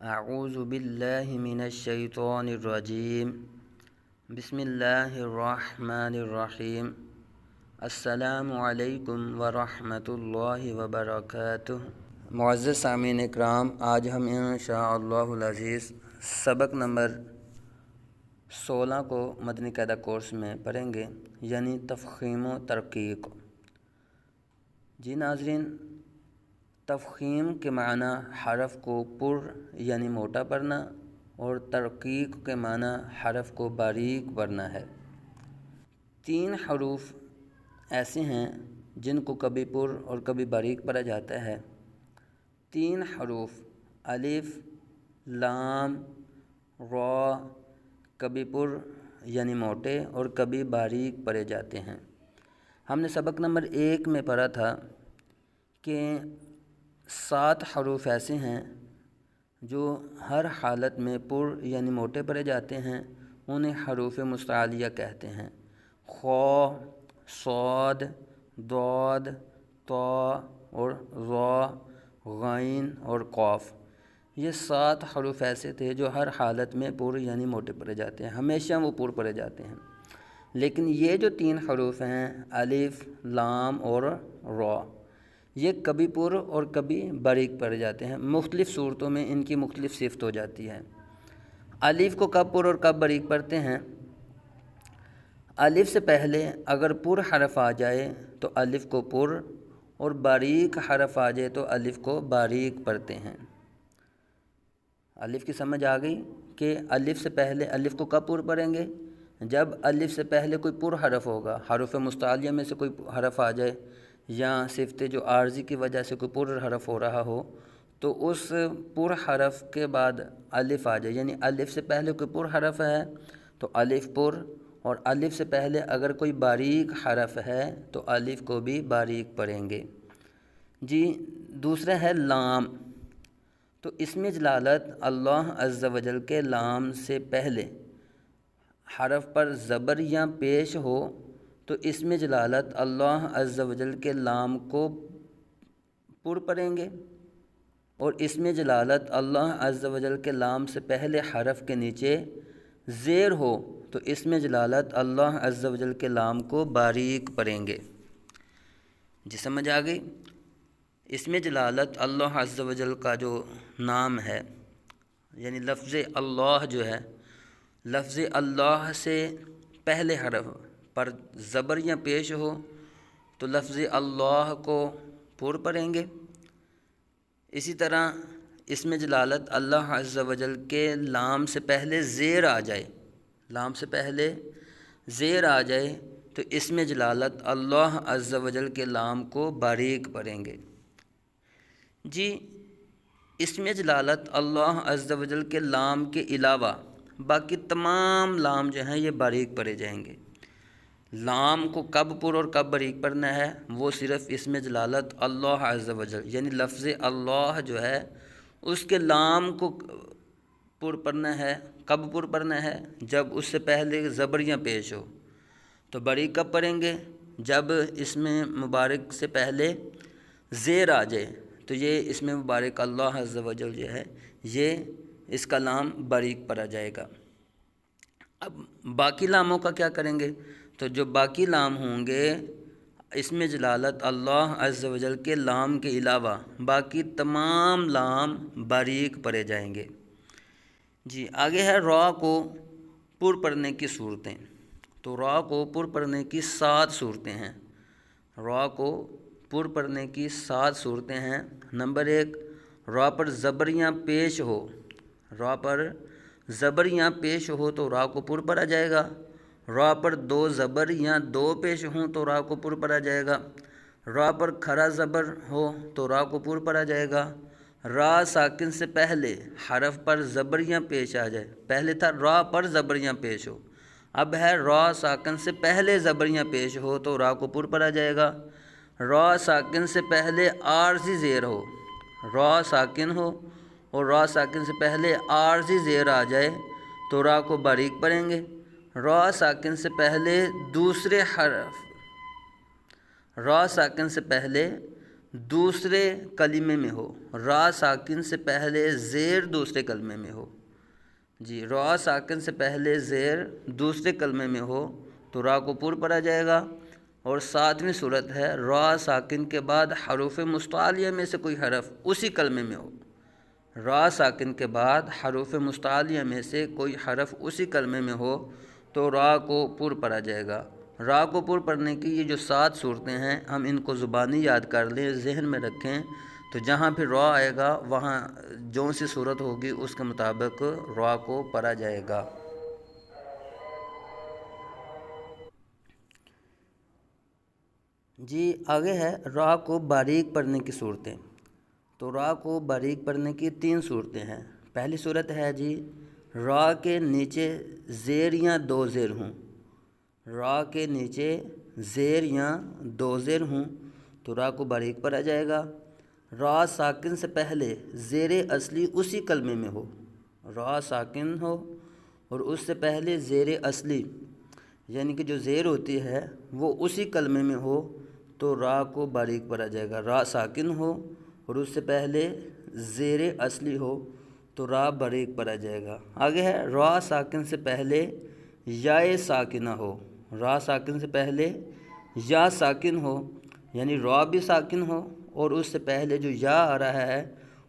اعوذ باللہ من الشیطان الرجیم بسم اللہ الرحمن الرحیم السلام علیکم ورحمۃ اللہ وبرکاتہ۔ معزز سامعین اکرام، آج ہم انشاءاللہ العزیز سبق نمبر 16 کو مدنی قاعدہ کورس میں پڑھیں گے، یعنی تفخیم و ترقیق۔ جی ناظرین، تفخیم کے معنی حرف کو پر یعنی موٹا پڑھنا، اور ترقیق کے معنی حرف کو باریک پڑھنا ہے۔ 3 حروف ایسے ہیں جن کو کبھی پر اور کبھی باریک پڑھا جاتا ہے۔ 3 حروف الف، لام، را کبھی پر یعنی موٹے اور کبھی باریک پڑھے جاتے ہیں۔ ہم نے سبق نمبر 1 میں پڑھا تھا کہ 7 حروف ایسے ہیں جو ہر حالت میں پر یعنی موٹے پڑھے جاتے ہیں، انہیں حروف مستعلیہ کہتے ہیں۔ خ، صاد، ضاد، طا اور ظا، غین اور قاف، یہ 7 حروف ایسے تھے جو ہر حالت میں پر یعنی موٹے پڑھے جاتے ہیں، ہمیشہ وہ پر پڑھے جاتے ہیں۔ لیکن یہ جو 3 حروف ہیں الف، لام اور را، یہ کبھی پر اور کبھی باریک پڑھے جاتے ہیں۔ مختلف صورتوں میں ان کی مختلف صفت ہو جاتی ہے۔ الف کو کب پر اور کب باریک پڑھتے ہیں؟ الف سے پہلے اگر پر حرف آ جائے تو الف کو پر، اور باریک حرف آ جائے تو الف کو باریک پڑھتے ہیں۔ الف کی سمجھ آ گئی کہ الف سے پہلے الف کو کب پر پڑھیں گے؟ جب الف سے پہلے کوئی پر حرف ہوگا، حروف مستعلیہ میں سے کوئی حرف آ جائے، یا صفت جو عارضی کی وجہ سے کوئی پر حرف ہو رہا ہو، تو اس پر حرف کے بعد الف آ جائے، یعنی الف سے پہلے کوئی پر حرف ہے تو الف پر، اور الف سے پہلے اگر کوئی باریک حرف ہے تو الف کو بھی باریک پڑھیں گے۔ جی دوسرا ہے لام۔ تو اس میں جلالت اللہ عز و جل کے لام سے پہلے حرف پر زبر یا پیش ہو تو اس میں جلالت اللہ عز و جل کے لام کو پر پڑھیں گے، اور اس میں جلالت اللہ عز و جل کے لام سے پہلے حرف کے نیچے زیر ہو تو اس میں جلالت اللہ عز و جل کے لام کو باریک پڑھیں گے۔ جی سمجھ آ گئی؟ اس میں جلالت اللہ عز و جل کا جو نام ہے، یعنی لفظ اللہ جو ہے، لفظ اللہ سے پہلے حرف پر زبر یا پیش ہو تو لفظ اللہ کو پر پڑھیں گے۔ اسی طرح اس میں جلالت اللہ عز و جل کے لام سے پہلے زیر آ جائے، لام سے پہلے زیر آ جائے تو اس میں جلالت اللہ عز و جل کے لام کو باریک پڑھیں گے۔ جی اس میں جلالت اللہ عز و جل کے لام کے علاوہ باقی تمام لام جو ہیں یہ باریک پڑھے جائیں گے۔ لام کو کب پر اور کب باریک پڑھنا ہے، وہ صرف اس میں جلالت اللہ عز و جل یعنی لفظ اللہ جو ہے اس کے لام کو پر پڑھنا ہے۔ کب پر پڑھنا ہے؟ جب اس سے پہلے زبر یا پیش ہو۔ تو باریک کب پڑھیں گے؟ جب اس میں مبارک سے پہلے زیر آ جائے تو یہ اس میں مبارک اللہ عز و جل جو ہے یہ اس کا لام باریک پڑھا جائے گا۔ اب باقی لاموں کا کیا کریں گے؟ تو جو باقی لام ہوں گے اس میں جلالت اللہ عز و جل کے لام کے علاوہ باقی تمام لام باریک پڑھے جائیں گے۔ جی آگے ہے را کو پر پڑھنے کی صورتیں۔ تو را کو پر پڑھنے کی 7 صورتیں ہیں۔ را کو پر پڑھنے کی 7 صورتیں ہیں۔ نمبر 1، را پر زبر یا پیش ہو۔ را پر زبر یا پیش ہو تو را کو پر پڑھا جائے گا۔ را پر 2 زبر یا 2 پیش ہوں تو را کو پر پڑھا جائے گا۔ را پر کھڑا زبر ہو تو را کو پر پڑھا جائے گا۔ را ساکن سے پہلے حرف پر زبر یا پیش آ جائے، پہلے تھا را پر زبر یا پیش ہو، اب ہے را ساکن سے پہلے زبر یا پیش ہو تو را کو پر پڑھا جائے گا۔ را ساکن سے پہلے عارضی زیر ہو، را ساکن ہو اور را ساکن سے پہلے عارضی زیر آ جائے تو را کو باریک پڑھیں گے۔ را ساکن سے پہلے دوسرے حرف، را ساکن سے پہلے دوسرے کلمے میں ہو، را ساکن سے پہلے زیر دوسرے کلمے میں ہو، جی را ساکن سے پہلے زیر دوسرے کلمے میں ہو تو را کو پر پڑھا جائے گا۔ اور ساتویں صورت ہے را ساکن کے بعد حروف مستعلیہ میں سے کوئی حرف اسی کلمے میں ہو، را ساکن کے بعد حروف مستعلیہ میں سے کوئی حرف اسی کلمے میں ہو تو را کو پر پڑھا جائے گا۔ را کو پر پڑھنے کی یہ جو 7 صورتیں ہیں ہم ان کو زبانی یاد کر لیں، ذہن میں رکھیں، تو جہاں پھر را آئے گا وہاں جو سی صورت ہوگی اس کے مطابق را کو پڑھا جائے گا۔ جی آگے ہے را کو باریک پڑھنے کی صورتیں۔ تو را کو باریک پڑھنے کی 3 صورتیں ہیں۔ پہلی صورت ہے جی را کے نیچے زیر یا 2 زیر ہوں، را کے نیچے زیر یا 2 زیر ہوں تو را کو باریک پڑھا جائے گا۔ را ساکن سے پہلے زیر اصلی اسی کلمے میں ہو، را ساکن ہو اور اس سے پہلے زیر اصلی یعنی کہ جو زیر ہوتی ہے وہ اسی کلمے میں ہو تو را کو باریک پڑھا جائے گا۔ را ساکن ہو اور اس سے پہلے زیر اصلی ہو تو را باریک پڑھا جائے گا۔ آگے ہے را ساکن سے پہلے یا ساکنہ ہو، را ساکن سے پہلے یا ساکن ہو یعنی را بھی ساکن ہو اور اس سے پہلے جو یا آ رہا ہے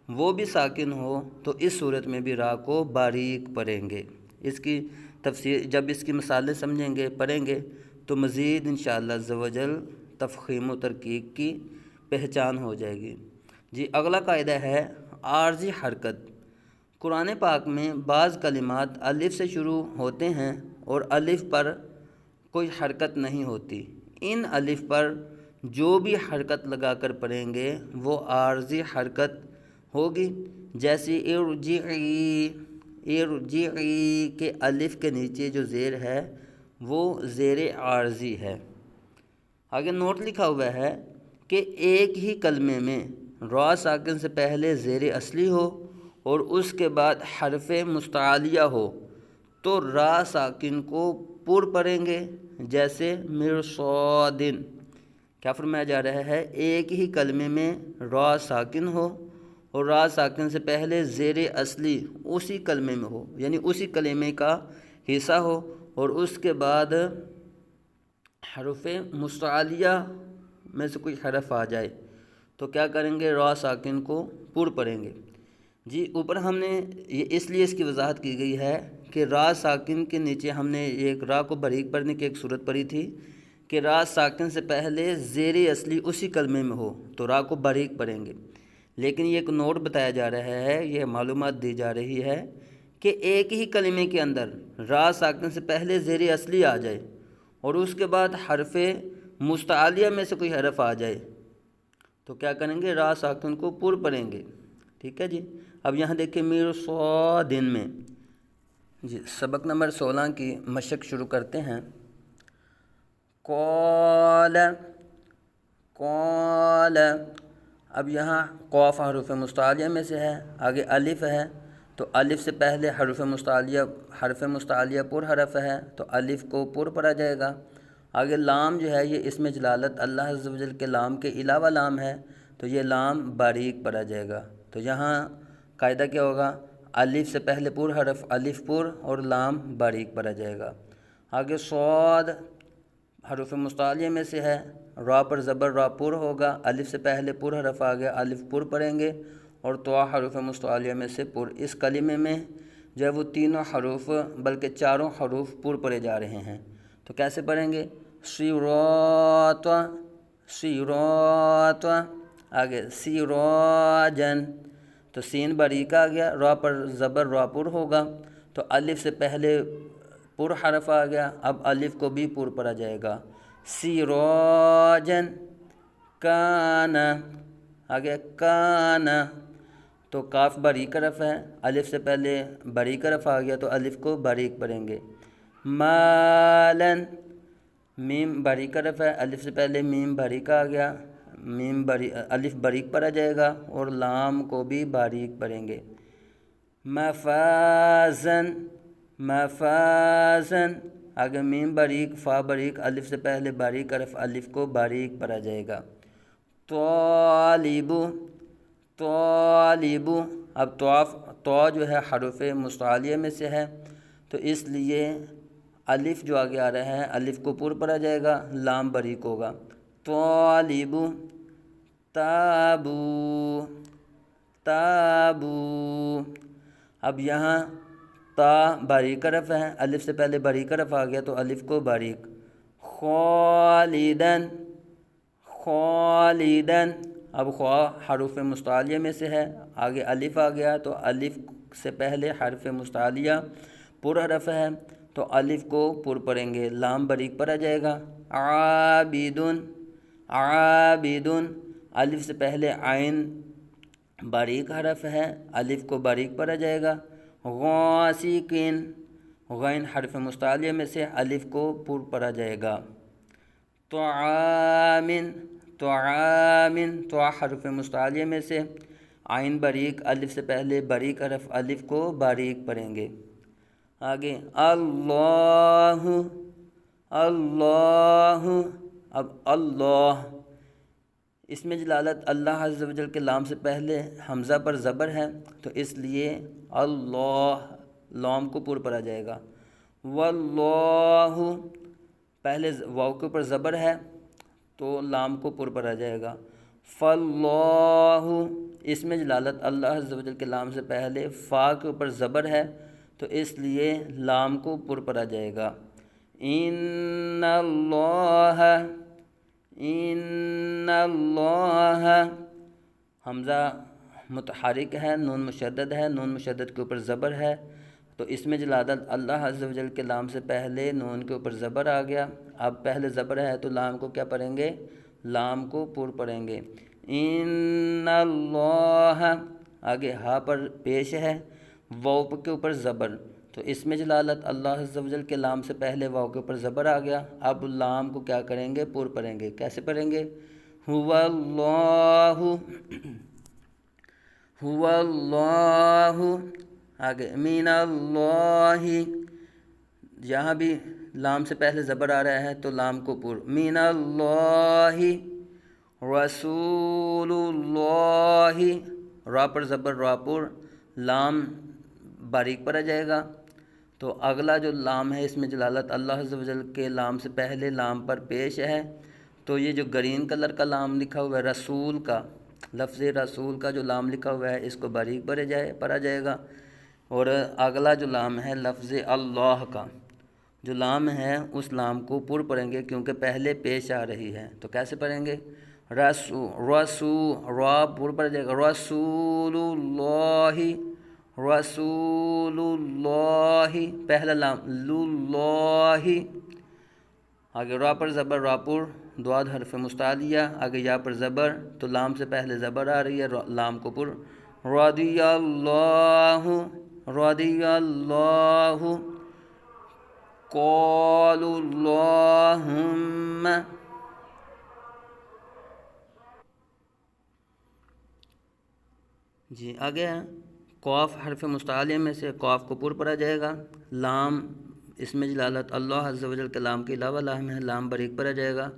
وہ بھی ساکن ہو تو اس صورت میں بھی را کو باریک پڑھیں گے۔ اس کی تفسیر جب اس کی مثالیں سمجھیں گے پڑھیں گے تو مزید انشاءاللہ عز و جل تفخیم و ترقیق کی پہچان ہو جائے گی۔ جی اگلا قاعدہ ہے عارضی حرکت۔ قرآن پاک میں بعض کلمات الف سے شروع ہوتے ہیں اور الف پر کوئی حرکت نہیں ہوتی، ان الف پر جو بھی حرکت لگا کر پڑھیں گے وہ عارضی حرکت ہوگی، جیسے ارجعی، ارجعی کے الف کے نیچے جو زیر ہے وہ زیر عارضی ہے۔ آگے نوٹ لکھا ہوا ہے کہ ایک ہی کلمے میں را ساکن سے پہلے زیر اصلی ہو اور اس کے بعد حرف مستعلیہ ہو تو را ساکن کو پر پڑھیں گے، جیسے مرصادن۔ کیا فرمایا جا رہا ہے؟ ایک ہی کلمے میں را ساکن ہو اور را ساکن سے پہلے زیر اصلی اسی کلمے میں ہو یعنی اسی کلمے کا حصہ ہو اور اس کے بعد حرف مستعلیہ میں سے کوئی حرف آ جائے تو کیا کریں گے؟ را ساکن کو پر پڑھیں گے۔ جی اوپر ہم نے یہ اس لیے اس کی وضاحت کی گئی ہے کہ را ساکن کے نیچے ہم نے ایک را کو باریک پڑھنے کی ایک صورت پڑھی تھی کہ را ساکن سے پہلے زیر اصلی اسی کلمے میں ہو تو را کو باریک پڑھیں گے، لیکن یہ ایک نوٹ بتایا جا رہا ہے، یہ معلومات دی جا رہی ہے کہ ایک ہی کلمے کے اندر را ساکن سے پہلے زیر اصلی آ جائے اور اس کے بعد حرف مستعلیہ میں سے کوئی حرف آ جائے تو کیا کریں گے؟ را ساکن کو پر پڑھیں گے۔ ٹھیک ہے جی۔ اب یہاں دیکھیں مرصادن میں جی سبق نمبر 16 کی مشق شروع کرتے ہیں۔ قال، قال، اب یہاں قاف حروف مستعلیہ میں سے ہے، آگے الف ہے تو الف سے پہلے حرف مستعلیہ پر حرف ہے تو الف کو پر پڑھا جائے گا۔ آگے لام جو ہے یہ اسم جلالت اللہ عز و جل کے لام کے علاوہ لام ہے تو یہ لام باریک پڑھا جائے گا۔ تو یہاں قاعدہ کیا ہوگا؟ الف سے پہلے پر حرف الف پر اور لام باریک پڑھا جائے گا۔ آگے صاد حروف مستعلیہ میں سے ہے، را پر زبر را پر ہوگا، الف سے پہلے پر حرف آ گیا الف پر پڑھیں گے اور طا حروف مستعلیہ میں سے پر۔ اس کلمے میں جو ہے وہ تینوں حروف بلکہ چاروں حروف پر پڑھے جا رہے ہیں تو کیسے پڑھیں گے؟ صراط، صراط، آگے سراجن تو سین باریک آ گیا، را پر زبر را پر ہوگا تو الف سے پہلے پر حرف آ گیا، اب الف کو بھی پر پڑھا جائے گا۔ سراجن، کان، آگے کان تو کاف باریک حرف ہے، الف سے پہلے باریک حرف آ گیا تو الف کو باریک پڑھیں گے۔ مالن، میم باریک حرف ہے، الف سے پہلے میم باریک آ گیا، الف باریک پڑھا جائے گا اور لام کو بھی باریک پڑھیں گے۔ مفازن، مفازن، آگے میم باریک فا باریک، الف سے پہلے باریک حرف الف کو باریک پڑھا جائے گا۔ طالب طالب، اب تو جو ہے حروف مستعلیہ میں سے ہے، تو اس لیے الف جو آگے آ رہا ہے الف کو پر پڑا جائے گا، لام باریک ہوگا۔ طالب تابو تابو، اب یہاں تا باریک حرف ہے، الف سے پہلے باریک حرف آ گیا تو الف کو باریک۔ خالدن خالدن، اب خوا حروف مستعلیہ میں سے ہے، آگے الف آ گیا تو الف سے پہلے حرف مستعلیہ پر حرف ہے تو الف کو پر پڑھیں گے، لام باریک پڑھا جائے گا۔ عابدن عابدن، الف سے پہلے عین باریک حرف ہے، الف کو باریک پڑھا جائے گا۔ غاسقین، غین حرف مستعلیہ میں سے الف کو پر پڑھا جائے گا۔ طعامن طعامن، تو حرف مستعلیہ میں سے عین باریک، الف سے پہلے باریک حرف الف کو باریک پڑھیں گے۔ آگے اللہ اللہ، اب اللہ اس میں جلالت اللہ عز و جل کے لام سے پہلے حمزہ پر زبر ہے تو اس لیے اللہ لام کو پر پڑھا جائے گا۔ واللہ، پہلے واو کے اوپر زبر ہے تو لام کو پر پڑھا جائے گا۔ فاللہ، اس میں جلالت اللہ عز و جل کے لام سے پہلے فا کے اوپر زبر ہے تو اس لیے لام کو پر پڑھا جائے گا۔ ان اللہ ان اللہ، حمزہ متحرک ہے، نون مشدد ہے، نون مشدد کے اوپر زبر ہے تو اس میں جلالت اللہ عز و جل کے لام سے پہلے نون کے اوپر زبر آ گیا، اب پہلے زبر ہے تو لام کو کیا پڑھیں گے؟ لام کو پر پڑھیں گے۔ ان اللہ، آگے ہا پر پیش ہے، واو کے اوپر زبر تو اس میں جلالت اللہ عز و جل کے لام سے پہلے واو کے اوپر زبر آ گیا، اب لام کو کیا کریں گے؟ پر پڑھیں گے۔ کیسے پڑھیں گے؟ هو اللہ هو اللہ، آگے من اللہ، یہاں بھی لام سے پہلے زبر آ رہا ہے تو لام کو پر۔ من اللہ رسول اللہ، را پر زبر را پر، لام باریک پڑھا جائے گا تو اگلا جو لام ہے اس میں جلالت اللہ عز و جل کے لام سے پہلے لام پر پیش ہے تو یہ جو گرین کلر کا لام لکھا ہوا ہے رسول کا، لفظ رسول کا جو لام لکھا ہوا ہے اس کو باریک پڑھا جائے گا، اور اگلا جو لام ہے لفظ اللہ کا جو لام ہے اس لام کو پر پڑھیں گے کیونکہ پہلے پیش آ رہی ہے تو کیسے پڑھیں گے؟ را پر پڑھا جائے گا، رسول اللہ رسول اللہ، پہلا لام اللہ، آگے را پر زبر را پر، دواد حرف مستعلیہ، آگے یا پر زبر تو لام سے پہلے زبر آ رہی ہے، لام کو پر۔ رضی اللہ رضی اللہ، قالوا اللہم، جی آگے قاف حرف مستعلیہ میں سے قاف کو پر پڑھا جائے گا، لام اس میں جلالت اللہ عز و جل کے لام کے علاوہ لام ہے، لام باریک پڑھا جائے گا۔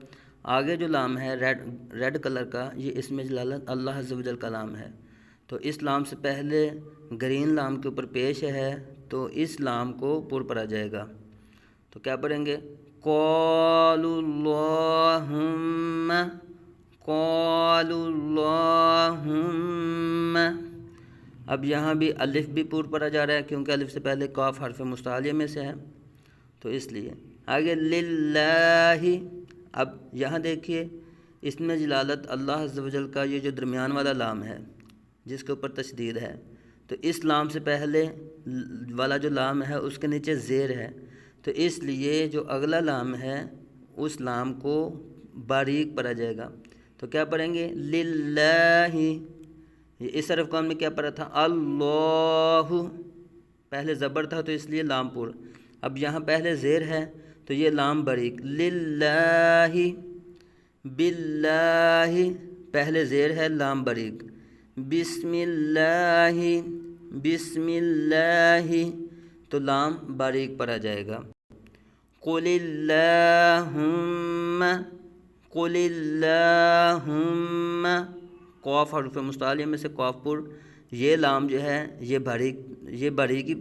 آگے جو لام ہے ریڈ کلر کا، یہ اس میں جلالت اللہ عز و جل کا لام ہے تو اس لام سے پہلے گرین لام کے اوپر پیش ہے تو اس لام کو پر پڑھا جائے گا تو کیا پڑھیں گے؟ قالوا اللہم قالوا اللہم، اب یہاں بھی الف بھی پر پڑھا جا رہا ہے کیونکہ الف سے پہلے قاف حرف مستعلیہ میں سے ہے تو اس لیے۔ آگے للہ، اب یہاں دیکھیے اس میں جلالت اللہ عز و جل کا یہ جو درمیان والا لام ہے جس کے اوپر تشدید ہے تو اس لام سے پہلے والا جو لام ہے اس کے نیچے زیر ہے تو اس لیے جو اگلا لام ہے اس لام کو باریک پڑھا جائے گا تو کیا پڑھیں گے؟ للہ، اس حرف کو ہم نے کیا پڑھا تھا؟ اللہ، پہلے زبر تھا تو اس لیے لام پر، اب یہاں پہلے زیر ہے تو یہ لام باریک۔ للہ باللہ، پہلے زیر ہے لام باریک۔ بسم اللہ بسم اللہ، تو لام باریک پڑھا جائے گا۔ قل اللہم قل اللہم، قاف حروف مستعلیہ میں سے قاف پر، یہ لام جو ہے یہ باریکی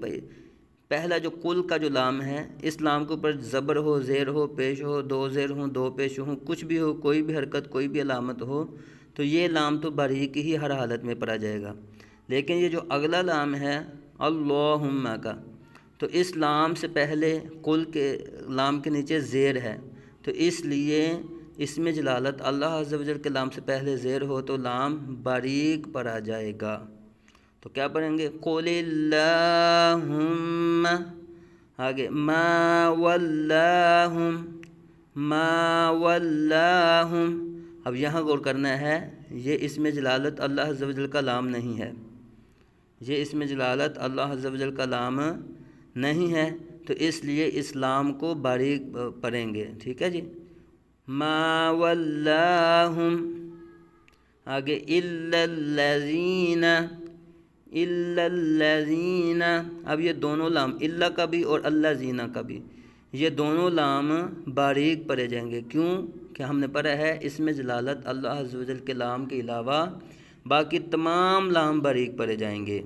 پہلا جو قل کا جو لام ہے، اس لام کے اوپر زبر ہو، زیر ہو، پیش ہو، دو زیر ہوں، دو پیش ہوں، کچھ بھی ہو، کوئی بھی حرکت، کوئی بھی علامت ہو، تو یہ لام تو باریکی ہی ہر حالت میں پڑا جائے گا۔ لیکن یہ جو اگلا لام ہے اللہم کا، تو اس لام سے پہلے قل کے لام کے نیچے زیر ہے، تو اس لیے اس میں جلالت اللہ عز و جل کے لام سے پہلے زیر ہو تو لام باریک پڑا جائے گا۔ تو کیا پڑھیں گے؟ قل اللہم، آگے ما ولاہم، ما ولاہم۔ اب یہاں غور کرنا ہے، یہ اس میں جلالت اللہ عز و جل کا لام نہیں ہے، یہ اس میں جلالت اللہ عز و جل کا لام نہیں ہے، تو اس لیے اس لام کو باریک پڑھیں گے، ٹھیک ہے جی۔ ما ولاہم، آگے الا الذین، الا الذین، اب یہ دونوں لام الا کا بھی اور الذین کا بھی، یہ دونوں لام باریک پڑھے جائیں گے۔ کیوں کہ ہم نے پڑھا ہے اس میں جلالت اللہ عز و جل کے لام کے علاوہ باقی تمام لام باریک پڑھے جائیں گے۔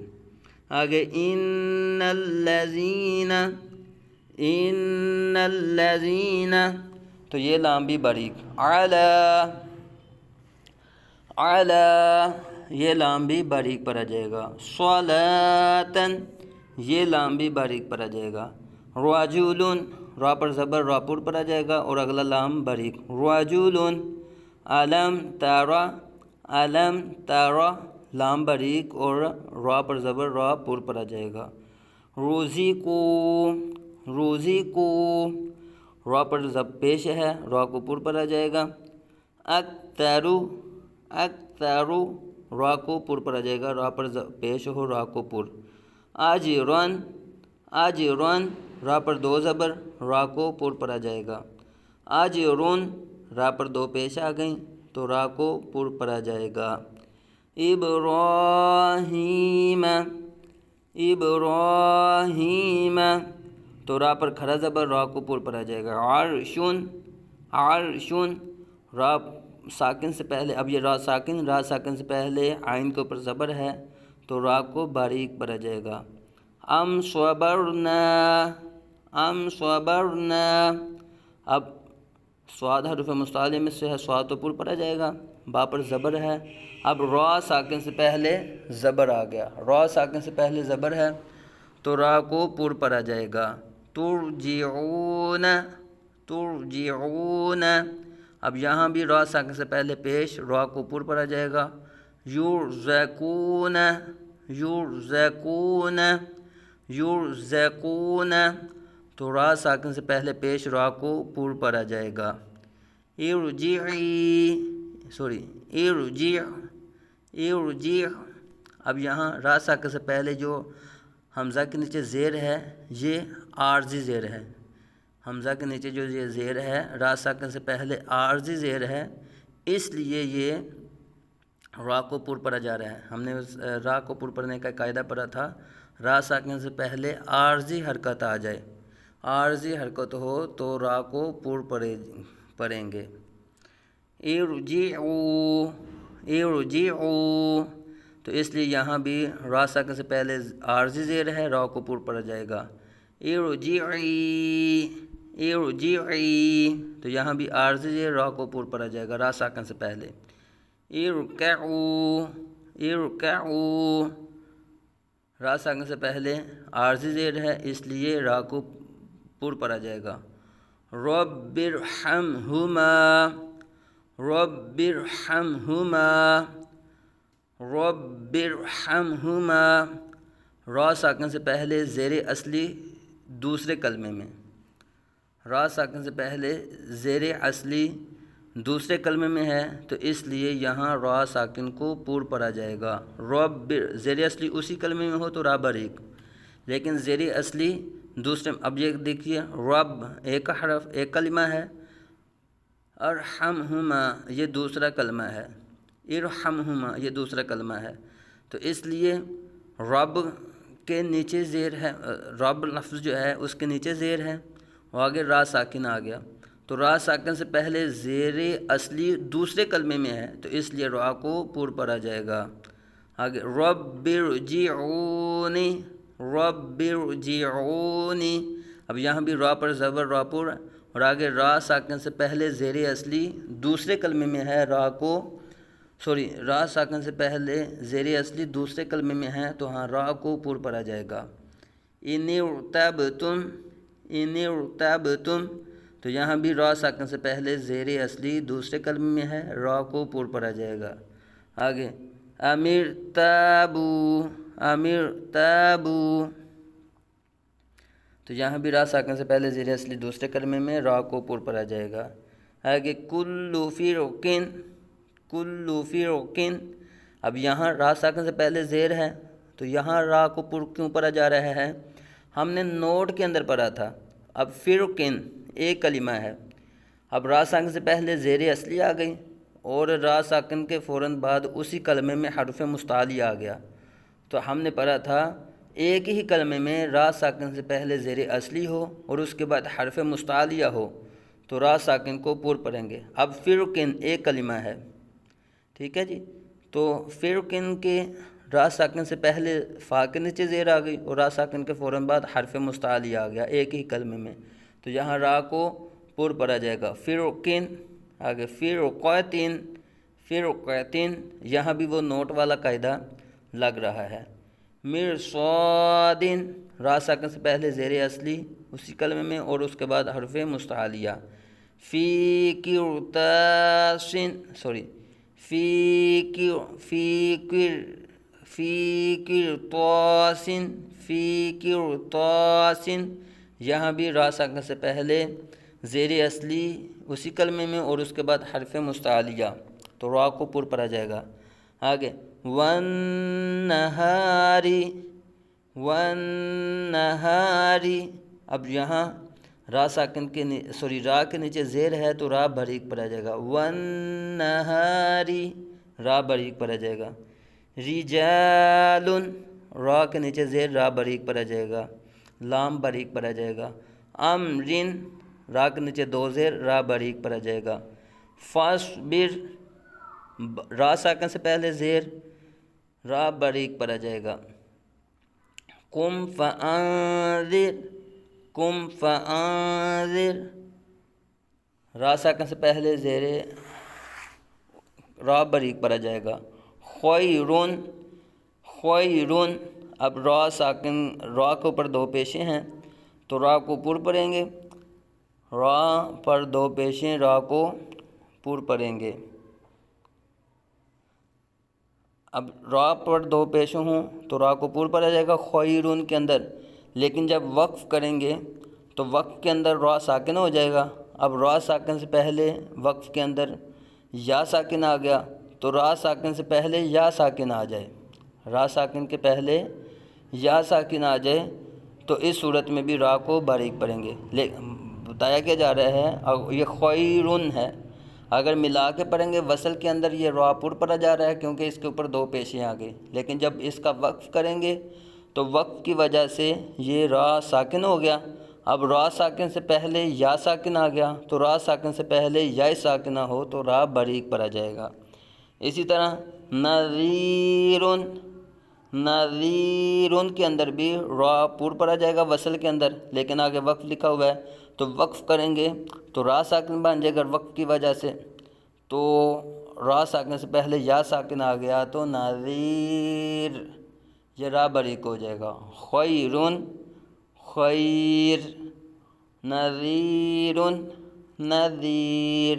آگے ان الذین، ان الذین، تو یہ لام بھی باریک۔ علی، علی، یہ لام بھی باریک پڑھا جائے گا۔ صلاۃً، یہ لام بھی باریک پڑھا جائے گا۔ رجل، را پر زبر را پر پڑھا جائے گا اور اگلا لام باریک۔ رجل، علم ترى، علم ترى، لام باریک اور را پر زبر را پر پڑھا جائے گا۔ رزقو، رزقو، را پر زب پیش ہے، را کو پر پڑھا جائے گا۔ اکثرو، اکثرو، را کو پر پڑھا جائے گا، را پر پیش ہو، را کو پر۔ اجرن، اجرن، را پر دو زبر، را کو پر پڑھا جائے گا۔ اجرن، را پر دو پیش آ گئیں تو را کو پر پڑھا جائے گا۔ ابراہیم، ابراہیم، تو را پر کھڑا زبر، را کو پر پڑھا جائے گا۔ عرشن، عرشن، را ساکن سے پہلے، اب یہ را ساکن، را ساکن سے پہلے عین کے اوپر زبر ہے تو را کو باریک پڑھا جائے گا۔ ام صبرنا، ام صبرنا، اب صاد حرف مستعلیہ میں سے ہے، صاد تو پر پڑھا جائے گا، با پر زبر ہے، اب را ساکن سے پہلے زبر آ گیا، را ساکن سے پہلے زبر ہے تو را کو پر پڑھا جائے گا۔ ترجعون، ترجعون، اب یہاں بھی را ساکن سے پہلے پیش، را کو پر پڑھا جائے گا۔ یرزقون، یرزقون، یرزقون، تو را ساکن سے پہلے پیش، را کو پر پڑھا جائے گا۔ ارجعی، سوری ارجع، ارجع، اب یہاں را ساکن سے پہلے جو حمزہ کے نیچے زیر ہے یہ عارضی زیر ہے، حمزہ کے نیچے جو یہ زیر ہے را ساکن سے پہلے عارضی زیر ہے، اس لیے یہ را کو پر پڑھا جا رہا ہے۔ ہم نے را کو پر پڑھنے کا قاعدہ پڑھا تھا، را ساکن سے پہلے عارضی حرکت آ جائے، عارضی حرکت ہو تو را کو پر پڑھیں گے۔ ارجعوا، ارجعوا، تو اس لیے یہاں بھی را ساکن سے پہلے عارضی زیر ہے، را کو پر پڑھا جائے گا۔ ارجعی، ارجعی، تو یہاں بھی عارضی زیر، را کو پر پڑھا جائے گا را ساکن سے پہلے۔ ارکعوا، ارکعوا، را ساکن سے پہلے عارضی زیر ہے اس لیے را کو پر پڑھا جائے گا۔ رب ارحمہما، رب ارحمہما، رب ارحمہما، را ساکن سے پہلے زیر اصلی دوسرے کلمے میں، را ساکن سے پہلے زیر اصلی دوسرے کلمے میں ہے تو اس لیے یہاں را ساکن کو پر پڑھا جائے گا۔ رب، زیر اصلی اسی کلمے میں ہو تو را باریک، لیکن زیر اصلی دوسرے، اب یہ دیکھیے رب ایک حرف ایک کلمہ ہے، ارحمہما یہ دوسرا کلمہ ہے، ارحمہما یہ دوسرا کلمہ ہے، تو اس لیے رب کے نیچے زیر ہے، رب لفظ جو ہے اس کے نیچے زیر ہے اور آگے را ساکن آ گیا، تو را ساکن سے پہلے زیر اصلی دوسرے کلمے میں ہے تو اس لیے را کو پور پڑا جائے گا۔ آگے رب ارجعونی، رب ارجعونی، اب یہاں بھی را پر زبر را پر، اور آگے را ساکن سے پہلے زیر اصلی دوسرے کلمے میں ہے، را ساکن سے پہلے زیر اصلی دوسرے کلمے میں ہے تو ہاں را کو پور پڑا جائے گا۔ ان ارتبتم، ان ارتبتم، تو یہاں بھی را ساکن سے پہلے زیر اصلی دوسرے کلمے میں ہے، را کو پور پڑا جائے گا۔ آگے امیر تابو، امیر تابو، تو یہاں بھی را ساکن سے پہلے زیر اصلی دوسرے کلمے میں را کو پور پڑا جائے گا۔ آگے کلو فرقن، کلو فرقن، اب یہاں را ساکن سے پہلے زیر ہے تو یہاں را کو پور کیوں پڑا جا رہا ہے؟ ہم نے نوٹ کے اندر پڑھا تھا، اب فرقن ایک کلمہ ہے، اب را ساکن سے پہلے زیر اصلی آ گئی اور را ساکن کے فوراً بعد اسی کلمے میں حرف مستعلی آ گیا، تو ہم نے پڑھا تھا ایک ہی کلمے میں را ساکن سے پہلے زیر اصلی ہو اور اس کے بعد حرف مستعلیہ ہو تو را ساکن کو پور پڑھیں گے۔ اب فرقن ایک کلمہ ہے، ٹھیک ہے جی، تو فرقن کے را ساکن سے پہلے فا کے نیچے زیر آ گئی اور را ساکن کے فوراً بعد حرف مستعلی آ گیا ایک ہی کلمے میں، تو یہاں را کو پور پڑا جائے گا۔ فرقن، آگے فرقتن، فرقتن، یہاں بھی وہ نوٹ والا قاعدہ لگ رہا ہے۔ مرصادن، را ساکن سے پہلے زیر اصلی اسی کلمے میں اور اس کے بعد حرف مستعلیہ۔ فی قرطاسن، فی قرطاسن، فی قرطاسن، یہاں بھی را ساکن سے پہلے زیر اصلی اسی کلمے میں اور اس کے بعد حرف مستعلیہ تو را کو پور پڑا جائے گا۔ آگے والنہاری، والنہاری، اب یہاں را ساکن کے را کے نیچے زیر ہے تو را باریک پڑا جائے گا، والنہاری، را باریک پڑا جائے گا۔ رجال، را کے نیچے زیر را باریک پڑا جائے گا، لام باریک پڑا جائے گا۔ امرن، را کے نیچے دو زیر را باریک پڑا جائے گا۔ فاصبر، را ساکن سے پہلے زیر را باریک پڑا جائے گا۔ قم فانذر، قم فانذر، را ساکن سے پہلے زیر را باریک پڑا جائے گا۔ خیرن، خیرن، اب را ساکن، را کے اوپر دو پیشیں ہیں تو را کو پور پڑیں گے، را پر دو پیشیں، را کو پور پڑیں گے۔ اب را پر دو پیشیں ہوں تو را کو پور پڑا جائے گا خیرن کے اندر، لیکن جب وقف کریں گے تو وقف کے اندر را ساکن ہو جائے گا۔ اب را ساکن سے پہلے وقف کے اندر یا ساکن آ گیا تو را ساکن سے پہلے یا ساکن آ جائے، را ساکن کے پہلے یا ساکن آ جائے تو اس صورت میں بھی را کو باریک پڑھیں گے۔ بتایا کیا جا رہا ہے، یہ خیرن ہے، اگر ملا کے پڑھیں گے وصل کے اندر یہ را پور پڑا جا رہا ہے کیونکہ اس کے اوپر دو پیشیں آ گئی، لیکن جب اس کا وقف کریں گے تو وقف کی وجہ سے یہ را ساکن ہو گیا۔ اب را ساکن سے پہلے یا ساکن آ گیا تو را ساکن سے پہلے یا ساکنہ ہو تو را باریک پڑا جائے گا۔ اسی طرح نذیرن، نذیرن کے اندر بھی را پور پڑا جائے گا وصل کے اندر، لیکن آگے وقف لکھا ہوا ہے تو وقف کریں گے تو را ساکن بن جائے گا وقف کی وجہ سے، تو را ساکن سے پہلے یا ساکن آ گیا تو نذیر، یہ را باریک ہو جائے گا۔ خیرن، خیر، نذیرن، نذیر۔